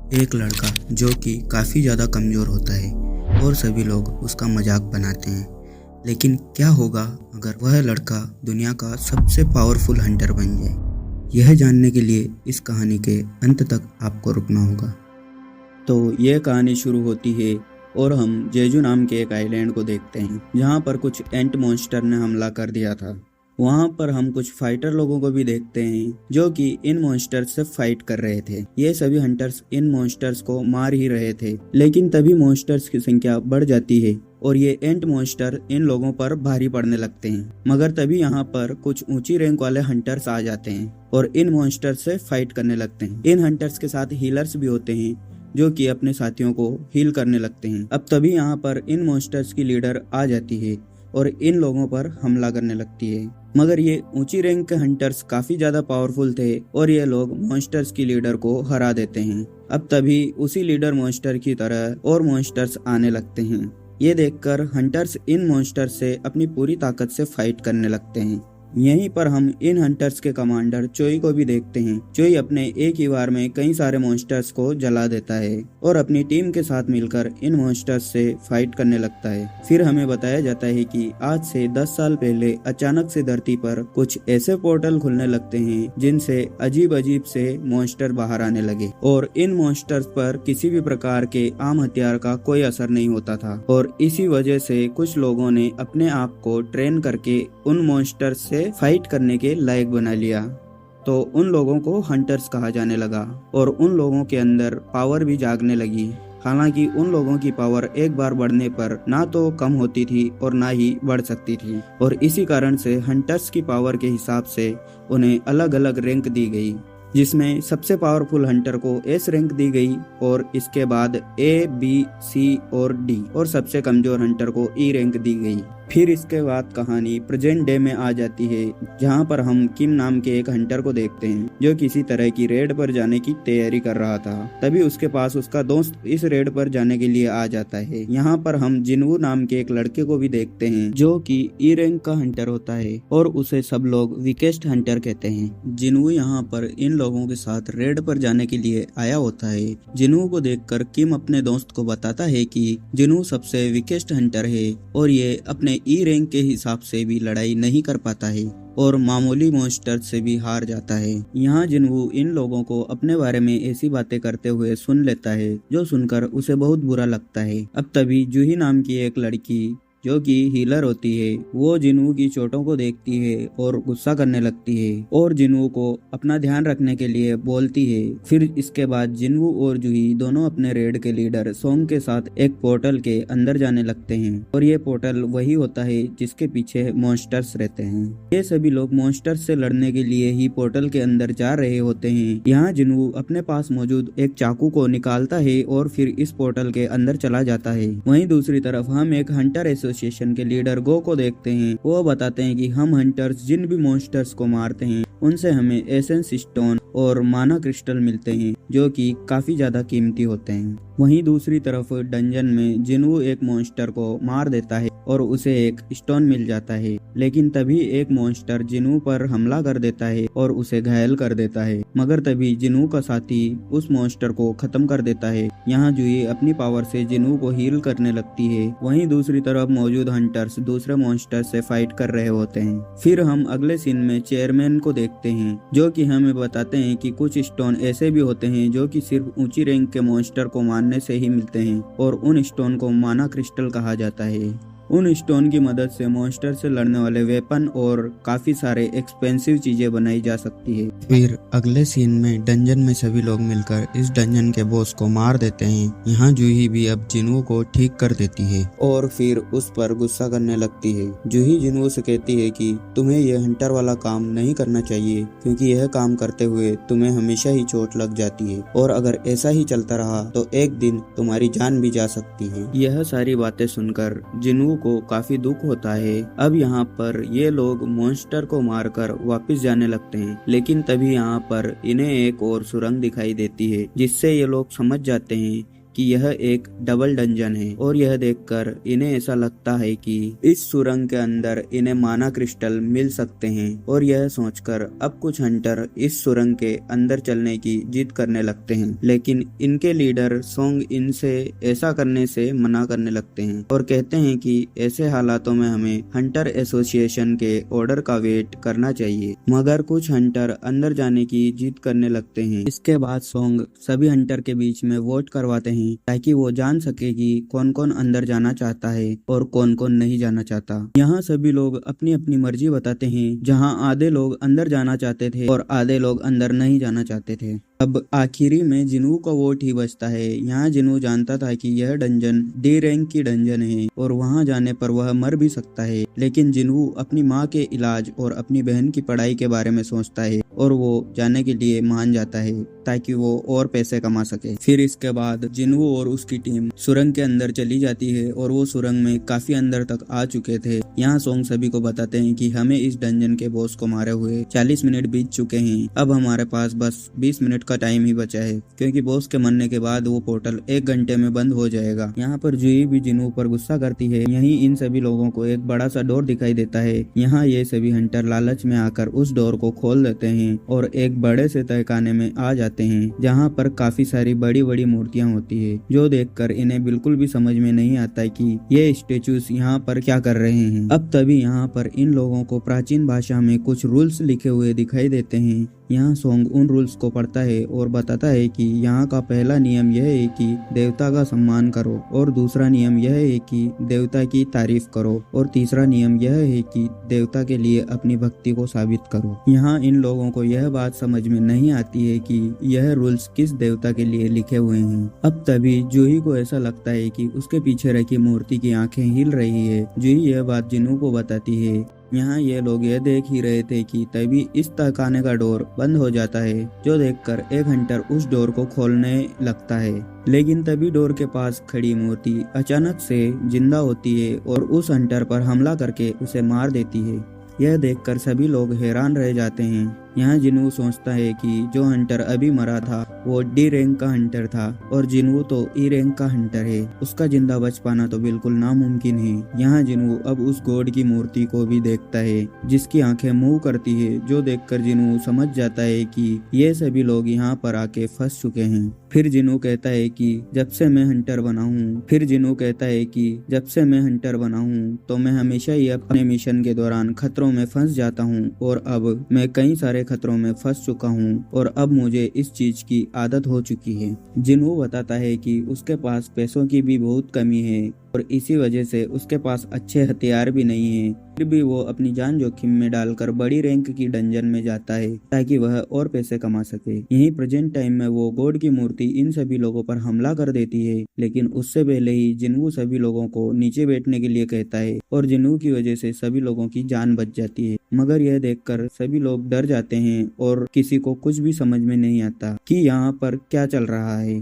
एक लड़का जो कि काफ़ी ज़्यादा कमज़ोर होता है और सभी लोग उसका मजाक बनाते हैं। लेकिन क्या होगा अगर वह लड़का दुनिया का सबसे पावरफुल हंटर बन जाए? यह जानने के लिए इस कहानी के अंत तक आपको रुकना होगा। तो यह कहानी शुरू होती है और हम जेजू नाम के एक आइलैंड को देखते हैं जहाँ पर कुछ एंट मॉन्स्टर ने हमला कर दिया था। वहाँ पर हम कुछ फाइटर लोगों को भी देखते हैं जो कि इन मॉन्स्टर्स से फाइट कर रहे थे। ये सभी हंटर्स इन मॉन्स्टर्स को मार ही रहे थे, लेकिन तभी मॉन्स्टर्स की संख्या बढ़ जाती है और ये एंट मॉन्स्टर इन लोगों पर भारी पड़ने लगते हैं। मगर तभी यहाँ पर कुछ ऊंची रैंक वाले हंटर्स आ जाते हैं और इन मॉन्स्टर्स से फाइट करने लगते हैं। इन हंटर्स के साथ हीलर्स भी होते हैं जो कि अपने साथियों को हील करने लगते हैं। अब तभी यहाँ पर इन मॉन्स्टर्स की लीडर आ जाती है और इन लोगों पर हमला करने लगती है। मगर ये ऊंची रैंक के हंटर्स काफी ज्यादा पावरफुल थे और ये लोग मॉन्स्टर्स की लीडर को हरा देते हैं। अब तभी उसी लीडर मॉन्स्टर की तरह और मॉन्स्टर्स आने लगते हैं। ये देखकर हंटर्स इन मॉन्स्टर्स से अपनी पूरी ताकत से फाइट करने लगते हैं। यहीं पर हम इन हंटर्स के कमांडर चोई को भी देखते हैं। चोई अपने एक ही बार में कई सारे मॉन्स्टर्स को जला देता है और अपनी टीम के साथ मिलकर इन मॉन्स्टर्स से फाइट करने लगता है। फिर हमें बताया जाता है कि आज से 10 साल पहले अचानक से धरती पर कुछ ऐसे पोर्टल खुलने लगते हैं जिनसे अजीब अजीब से मॉन्स्टर बाहर आने लगे और इन मॉन्स्टर्स पर किसी भी प्रकार के आम हथियार का कोई असर नहीं होता था और इसी वजह से कुछ लोगों ने अपने आप को ट्रेन करके उन मॉन्स्टर्स से फाइट करने के लायक बना लिया। तो उन लोगों को हंटर्स कहा जाने लगा और उन लोगों के अंदर पावर भी जागने लगी। हालांकि उन लोगों की पावर एक बार बढ़ने पर ना तो कम होती थी और ना ही बढ़ सकती थी और इसी कारण से हंटर्स की पावर के हिसाब से उन्हें अलग अलग रैंक दी गई, जिसमें सबसे पावरफुल हंटर को एस रैंक दी गई और इसके बाद ए, बी, सी और डी और सबसे कमजोर हंटर को ई रैंक दी गई। फिर इसके बाद कहानी प्रेजेंट डे में आ जाती है जहां पर हम किम नाम के एक हंटर को देखते हैं जो किसी तरह की रेड पर जाने की तैयारी कर रहा था। तभी उसके पास उसका दोस्त इस रेड पर जाने के लिए आ जाता है। यहाँ पर हम जिनवू नाम के एक लड़के को भी देखते हैं जो कि ई रैंक का हंटर होता है और उसे सब लोग वीकेस्ट हंटर कहते हैं। जिनवू यहाँ पर इन लोगों के साथ रेड पर जाने के लिए आया होता है। जिनवू को देखकर किम अपने दोस्त को बताता है कि जिनवू सबसे वीकेस्ट हंटर है और ये अपने ई रैंक के हिसाब से भी लड़ाई नहीं कर पाता है और मामूली मॉन्स्टर से भी हार जाता है। यहाँ जिनवू इन लोगों को अपने बारे में ऐसी बातें करते हुए सुन लेता है जो सुनकर उसे बहुत बुरा लगता है। अब तभी जूही नाम की एक लड़की जो कि हीलर होती है वो जिनवू की चोटों को देखती है और गुस्सा करने लगती है और जिनवू को अपना ध्यान रखने के लिए बोलती है। फिर इसके बाद जिनवू और जूही दोनों अपने रेड के लीडर सोंग के साथ एक पोर्टल के अंदर जाने लगते हैं और ये पोर्टल वही होता है जिसके पीछे मॉन्स्टर्स रहते हैं। ये सभी लोग मॉन्स्टर्स से लड़ने के लिए ही पोर्टल के अंदर जा रहे होते हैं। यहाँ जिनवू अपने पास मौजूद एक चाकू को निकालता है और फिर इस पोर्टल के अंदर चला जाता है। वहीं दूसरी तरफ हम एक हंटर एसोसिएशन के लीडर गो को देखते हैं। वो बताते हैं कि हम हंटर्स जिन भी मॉन्स्टर्स को मारते हैं उनसे हमें एसेंस स्टोन और माना क्रिस्टल मिलते हैं जो कि काफी ज्यादा कीमती होते हैं। वहीं दूसरी तरफ डंजन में जिनवू एक मॉन्स्टर को मार देता है और उसे एक स्टोन मिल जाता है, लेकिन तभी एक मॉन्स्टर जिनवू पर हमला कर देता है और उसे घायल कर देता है। मगर तभी जिनवू का साथी उस मॉन्स्टर को खत्म कर देता है। यहाँ जूही अपनी पावर से जिनवू को हील करने लगती है। वहीं दूसरी तरफ मौजूद हंटर्स दूसरे मॉन्स्टर से फाइट कर रहे होते हैं। फिर हम अगले सीन में चेयरमैन को देखते हैं जो कि हमें बताते हैं कि कुछ स्टोन ऐसे भी होते हैं जो कि सिर्फ ऊंची रैंक के मॉन्स्टर को मारने से ही मिलते हैं और उन स्टोन को माना क्रिस्टल कहा जाता है। उन स्टोन की मदद से मॉन्स्टर से लड़ने वाले वेपन और काफी सारे एक्सपेंसिव चीजें बनाई जा सकती है। फिर अगले सीन में डंजन में सभी लोग मिलकर इस डंजन के बॉस को मार देते हैं। यहाँ जूही भी अब जिनवू को ठीक कर देती है और फिर उस पर गुस्सा करने लगती है। जूही जिनवू से कहती है कि तुम्हें यह हंटर वाला काम नहीं करना चाहिए क्योंकि यह काम करते हुए तुम्हें हमेशा ही चोट लग जाती है और अगर ऐसा ही चलता रहा तो एक दिन तुम्हारी जान भी जा सकती है। यह सारी बातें सुनकर जिनवू को काफी दुख होता है। अब यहाँ पर ये लोग मॉन्स्टर को मारकर वापस जाने लगते हैं, लेकिन तभी यहाँ पर इन्हें एक और सुरंग दिखाई देती है जिससे ये लोग समझ जाते हैं कि यह एक डबल डंजन है और यह देखकर इन्हें ऐसा लगता है कि इस सुरंग के अंदर इन्हें माना क्रिस्टल मिल सकते हैं और यह सोचकर अब कुछ हंटर इस सुरंग के अंदर चलने की जिद करने लगते हैं, लेकिन इनके लीडर सोंग इनसे ऐसा करने से मना करने लगते हैं और कहते हैं कि ऐसे हालातों में हमें हंटर एसोसिएशन के ऑर्डर का वेट करना चाहिए। मगर कुछ हंटर अंदर जाने की जिद करने लगते हैं। इसके बाद सोंग सभी हंटर के बीच में वोट करवाते हैं ताकि वो जान सके कि कौन कौन अंदर जाना चाहता है और कौन कौन नहीं जाना चाहता। यहाँ सभी लोग अपनी अपनी मर्जी बताते हैं, जहाँ आधे लोग अंदर जाना चाहते थे और आधे लोग अंदर नहीं जाना चाहते थे। अब आखिरी में जिनू का वोट ही बचता है। यहाँ जिनू जानता था कि यह डंजन डी रैंक की डंजन है और वहाँ जाने पर वह मर भी सकता है, लेकिन जिनू अपनी माँ के इलाज और अपनी बहन की पढ़ाई के बारे में सोचता है और वो जाने के लिए मान जाता है ताकि वो और पैसे कमा सके। फिर इसके बाद जिनू और उसकी टीम सुरंग के अंदर चली जाती है और वो सुरंग में काफी अंदर तक आ चुके थे। यहाँ सोंग सभी को बताते हैं कि हमें इस डंजन के बॉस को मारे हुए 40 मिनट बीत चुके हैं। अब हमारे पास बस 20 मिनट का टाइम ही बचा है, क्योंकि बॉस के मरने के बाद वो पोर्टल 1 घंटे में बंद हो जाएगा। यहाँ पर जूही भी जिनू पर गुस्सा करती है। यहीं इन सभी लोगों को एक बड़ा सा डोर दिखाई देता है। यहाँ ये सभी हंटर लालच में आकर उस डोर को खोल देते हैं और एक बड़े से तहखाने में आ जाते हैं, जहाँ पर काफी सारी बड़ी बड़ी मूर्तियाँ होती है, जो देखकर इन्हें बिल्कुल भी समझ में नहीं आता कि ये स्टेचूज यहाँ पर क्या कर रहे हैं। अब तभी यहाँ पर इन लोगों को प्राचीन भाषा में कुछ रूल्स लिखे हुए दिखाई देते हैं। यहाँ सोंग उन रूल्स को पढ़ता है और बताता है कि यहाँ का पहला नियम यह है कि देवता का सम्मान करो, और दूसरा नियम यह है कि देवता की तारीफ करो, और तीसरा नियम यह है कि देवता के लिए अपनी भक्ति को साबित करो। यहाँ इन लोगों को यह बात समझ में नहीं आती है कि यह रूल्स किस देवता के लिए लिखे हुए हैं। अब तभी जूही को ऐसा लगता है कि उसके पीछे रखी मूर्ति की आंखें हिल रही है। जूही यह बात जिनू को बताती है। यहाँ ये लोग यह देख ही रहे थे कि तभी इस तहखाने का डोर बंद हो जाता है, जो देखकर एक हंटर उस डोर को खोलने लगता है, लेकिन तभी डोर के पास खड़ी मूर्ति अचानक से जिंदा होती है और उस हंटर पर हमला करके उसे मार देती है। यह देखकर सभी लोग हैरान रह जाते हैं। यहाँ जिनू सोचता है कि जो हंटर अभी मरा था वो डी रैंक का हंटर था और जिनू तो ई रैंक का हंटर है, उसका जिंदा बच पाना तो बिल्कुल नामुमकिन है। यहाँ जिनू अब उस गॉड की मूर्ति को भी देखता है, जिसकी आंखें मूव करती है, जो देखकर जिनू समझ जाता है कि ये सभी लोग यहाँ पर आके फंस चुके हैं। फिर जिनू कहता है कि जब से मैं हंटर बना हूँ तो मैं हमेशा ही अपने मिशन के दौरान खतरों में फंस जाता हूँ, और अब मैं कई सारे खतरों में फंस चुका हूँ और अब मुझे इस चीज की आदत हो चुकी है। जिनू बताता है कि उसके पास पैसों की भी बहुत कमी है और इसी वजह से उसके पास अच्छे हथियार भी नहीं है। फिर भी वो अपनी जान जोखिम में डालकर बड़ी रैंक की डंजन में जाता है ताकि वह और पैसे कमा सके। यहीं प्रेजेंट टाइम में वो गॉड की मूर्ति इन सभी लोगों पर हमला कर देती है, लेकिन उससे पहले ही जिनू सभी लोगों को नीचे बैठने के लिए कहता है और जिनू की वजह से सभी लोगों की जान बच जाती है। मगर यह देखकर सभी लोग डर जाते हैं और किसी को कुछ भी समझ में नहीं आता कि यहाँ पर क्या चल रहा है।